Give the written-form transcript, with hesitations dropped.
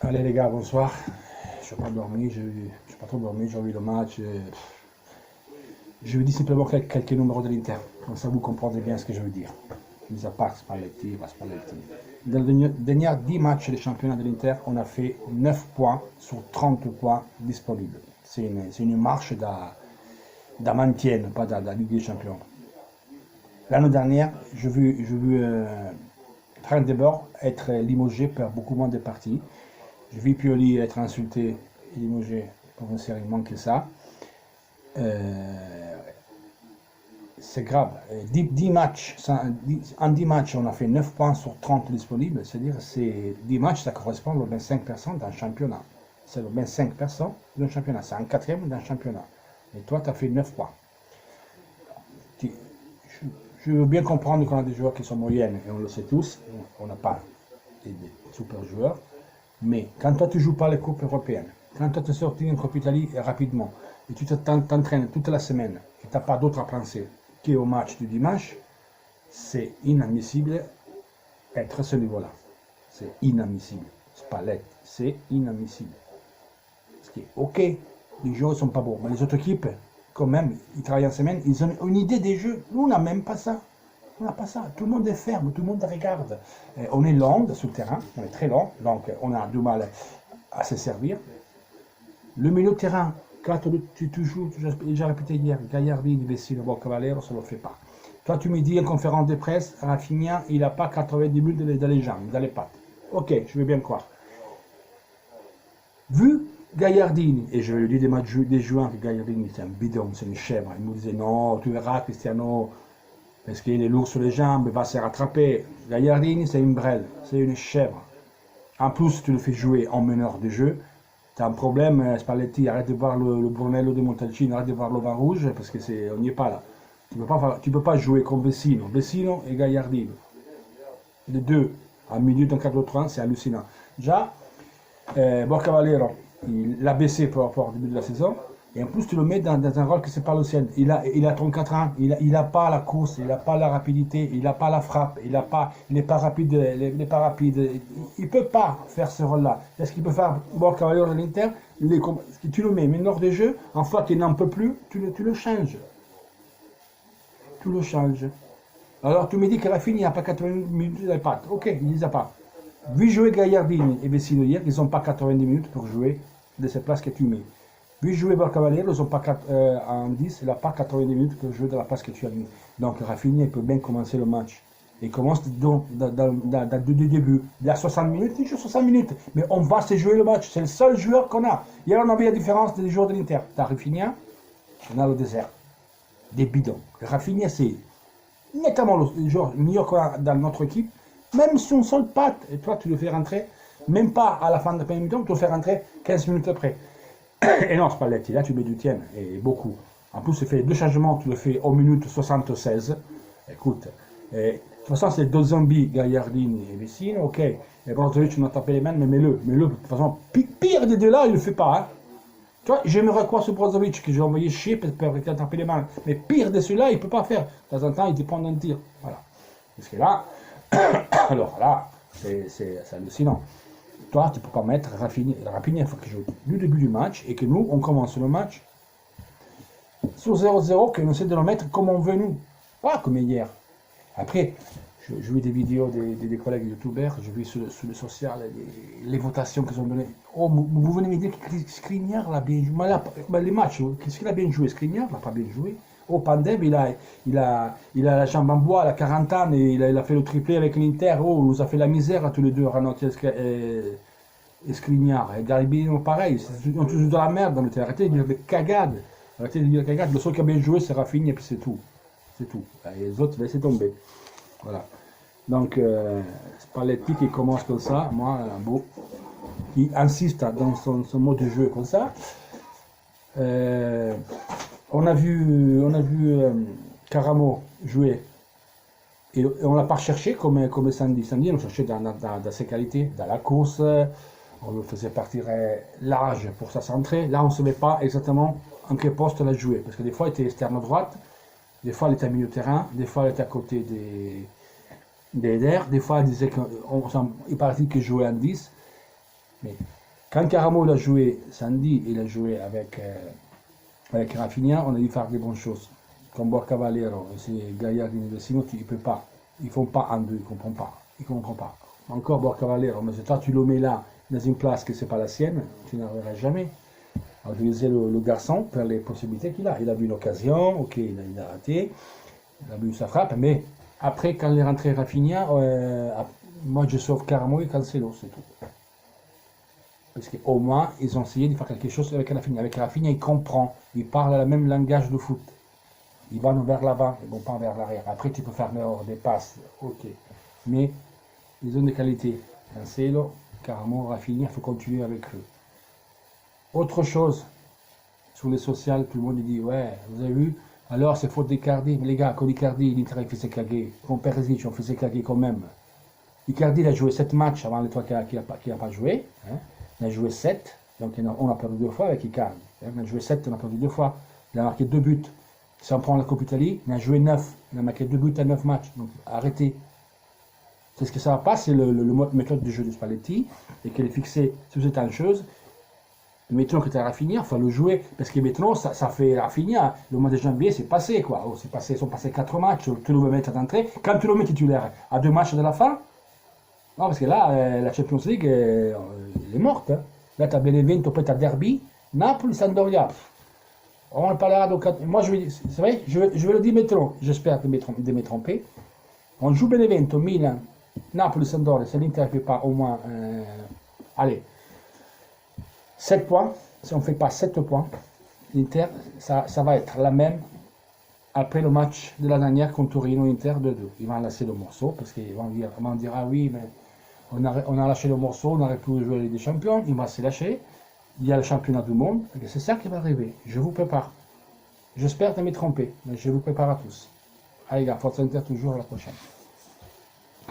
Allez les gars, bonsoir. Je n'ai pas dormi, je n'ai pas trop dormi, j'ai vu le match. Je vous dis simplement quelques numéros de l'Inter. Comme ça vous comprendrez bien ce que je veux dire. Mis à part Spalletti, Spalletti. Dans les derniers 10 matchs des championnats de l'Inter, on a fait 9 points sur 30 points disponibles. C'est une marche de maintien, pas de la Ligue des Champions. L'année dernière, j'ai vu Frank de Boer être limogé par beaucoup moins de parties. J'ai vu Pioli être insulté et limogé pour une série, il manque ça. C'est grave. 10 matchs, en 10 matchs, on a fait 9 points sur 30 disponibles. C'est-à-dire que 10 matchs, ça correspond aux 25 personnes d'un championnat. C'est les 25 personnes d'un championnat. C'est un quatrième d'un championnat. Et toi, tu as fait 9 points. Je veux bien comprendre qu'on a des joueurs qui sont moyennes, et on le sait tous. On n'a pas des super joueurs. Mais quand toi, tu ne joues pas les coupes européennes, quand toi, tu sortis une Coupe Italie rapidement, et tu t'entraînes toute la semaine, et tu n'as pas d'autre à penser qu'au match du dimanche, c'est inadmissible être à ce niveau-là. C'est inadmissible. Spalletti, c'est inadmissible. Parce que, ok, les joueurs ne sont pas bons, mais les autres équipes, quand même, ils travaillent en semaine, ils ont une idée des jeux. Nous, on n'a même pas ça. On n'a pas ça. Tout le monde est ferme, tout le monde regarde. On est lent sur le terrain, on est très lent, donc on a du mal à se servir. Le milieu de terrain, quand tu joues, j'ai déjà répété hier, Gagliardini, Vecino, Cavallero, ça ne le fait pas. Toi, tu me dis en conférence de presse, Rafinha, il n'a pas 90 minutes dans les jambes, dans les pattes. Ok, je veux bien croire. Vu Gagliardini, et je lui dis des joueurs que Gagliardini c'est un bidon, c'est une chèvre. Il me disait non, tu verras Cristiano, parce qu'il est lourd sur les jambes, il va se rattraper. Gagliardini c'est une brêle, c'est une chèvre. En plus, tu le fais jouer en meneur de jeu. Tu as un problème, Spalletti, arrête de voir le Brunello de Montalcino, arrête de voir le vin rouge, parce que on n'y est pas là. Tu peux pas jouer comme Vecino et Gagliardini. Les deux, en milieu d'un 4-3, c'est hallucinant. Déjà, Borca Valero, il l'a baissé par rapport au début de la saison. Et en plus, tu le mets dans un rôle que c'est pas le sien. Il a 34 ans, il n'a pas la course, il n'a pas la rapidité, il n'a pas la frappe, il n'est pas rapide, il pas rapide. Il ne peut pas faire ce rôle-là. Est-ce qu'il peut faire Borca Valero à l'Inter? Tu le mets, mais hors des jeux, en fois qu'il n'en peut plus, tu le changes. Tu le changes. Alors tu me dis que Rafinha n'a pas 80 minutes de pattes. Ok, il ne les a pas. Vu jouer Gagliardini et Vecino hier, ils n'ont pas 90 minutes pour jouer de cette place que tu mets. Vu jouer Borcavalier, ils n'ont pas en 10, il n'a pas 90 minutes pour jouer de la place que tu as mis. Donc Rafinha il peut bien commencer le match. Il commence dans le début. Il a 60 minutes, il joue 60 minutes. Mais on va se jouer le match. C'est le seul joueur qu'on a. Hier, on a vu la différence des joueurs de l'Inter. Tu as Rafinha, on a le désert. Des bidons. Rafinha, c'est nettement le joueur meilleur qu'on a dans notre équipe. Même si on seul patte, et toi tu le fais rentrer, même pas à la fin de la première mi-temps, tu le fais rentrer 15 minutes après. Et non, Spalletti, là tu mets du tien, et beaucoup. En plus, tu fais deux changements, tu le fais aux minutes 76. Écoute, de toute façon, c'est deux zombies, Gagliardini et Vecino, ok. Et Brozovic, tu m'as tapé les mains, mais mets-le. De toute façon, pire des deux là, il ne le fait pas. Hein. Tu vois, j'aimerais quoi ce Brozovic que j'ai envoyé chier pour taper les mains. Mais pire de celui-là, il ne peut pas faire. De temps en temps, il te prend un tir. Voilà. Parce que là, alors là, c'est hallucinant. Toi, tu ne peux pas mettre Rafinha. Rafinha, il faut qu'il joue du début du match et que nous, on commence le match sur 0-0, qu'on essaie de le mettre comme on veut nous. Pas comme hier. Après, je vis des vidéos des collègues youtubeurs, je vis sur le social, les votations qu'ils ont données. Oh, vous venez me dire que Skriniar l'a bien joué. Les matchs, qu'est-ce qu'il a bien joué? Skriniar l'a pas bien joué. Oh, Pandem, il a la jambe en bois, il a 40 ans, et il a fait le triplé avec l'Inter. Oh, il nous a fait la misère à tous les deux, Ranotti et Skriniar. Et Garibino, pareil, on tous de la merde dans le terrain. Arrêtez de dire des cagades. Arrêtez de dire des cagades. Le seul qui a bien joué, c'est Rafinha, et puis c'est tout. C'est tout. Et les autres, laissez tomber. Voilà. Donc, Spalletti qui commence comme ça, moi, bon, qui insiste dans son mode de jeu comme ça. On a vu Caramo jouer et on ne l'a pas cherché comme samedi. Samedi, on le cherchait dans ses qualités, dans la course, on le faisait partir large pour sa centrée. Là, on ne savait pas exactement en quel poste il a joué, parce que des fois, il était externe à droite, des fois, il était à milieu de terrain, des fois, il était à côté des airs, des fois, il disait qu'il paraît qu'il jouait en 10. Mais quand Caramo il a joué samedi, il a joué avec Rafinha, on a dû faire des bonnes choses. Comme Borca Valero, c'est Gagliardini, sinon il ne peut pas. Ils ne font pas en deux, il ne comprend pas. Il comprend pas. Encore Borca Valero, mais toi tu le mets là, dans une place que ce n'est pas la sienne, tu n'arriveras jamais à utiliser le garçon pour les possibilités qu'il a. Il a vu l'occasion, ok, il a raté, il a vu sa frappe, mais après, quand il est rentré Rafinha, moi je sauve Caramo et Cancelo, c'est tout. Parce qu'au moins, ils ont essayé de faire quelque chose avec Rafinha. Avec Rafinha, il comprend, il parle le même langage de foot. Ils vont vers l'avant, ils ne vont pas vers l'arrière. Après, tu peux faire des passes, ok. Mais ils ont des qualités. Cancelo, Caramo, Rafinha, il faut continuer avec eux. Autre chose, sur les sociales, tout le monde dit, ouais, vous avez vu, alors c'est faute d'Icardi. Mais les gars, quand Icardi, l'Inter, il fait ses caguer. Quand Perisic, on fait ses caguer quand même. Icardi, il a joué 7 matchs avant les 3 qu'il n'a pas joué. Hein. Il a joué 7, donc on a perdu 2 fois avec Icardi. Il a joué 7, on a perdu 2 fois. Il a marqué 2 buts. Si on prend la Coupe Italie, il a joué 9. Il a marqué 2 buts à 9 matchs. Donc arrêtez. C'est ce que ça va pas, c'est le méthode de jeu de Spalletti, et qu'elle est fixée sur cette chose. Maintenant que tu as Rafinha, il faut le jouer, parce que maintenant, ça fait Rafinha, le mois de janvier, c'est passé, quoi. Oh, ils sont passés 4 matchs, tu le mets d'entrée. Quand tu le mets titulaire à 2 matchs de la fin, non, parce que là, la Champions League, elle est morte. Hein. Là, tu as Benevento, peut-être Derby, Napoli, Sampdoria. On en parlera donc. Moi, c'est vrai, je vais le dire maintenant, j'espère de me tromper. On joue Benevento, Milan, Napoli, Sampdoria, si l'Inter ne fait pas au moins, allez, 7 points, si on ne fait pas 7 points, l'Inter, ça va être la même après le match de la dernière contre Torino Inter 2-2. Ils vont laisser le morceau, parce qu'ils vont dire, ah oui, mais on a lâché le morceau, on n'arrête plus de jouer avec des champions, il va se lâcher. Il y a le championnat du monde, c'est ça qui va arriver. Je vous prépare. J'espère de me tromper, mais je vous prépare à tous. Allez gars, Forza Inter toujours, à la prochaine.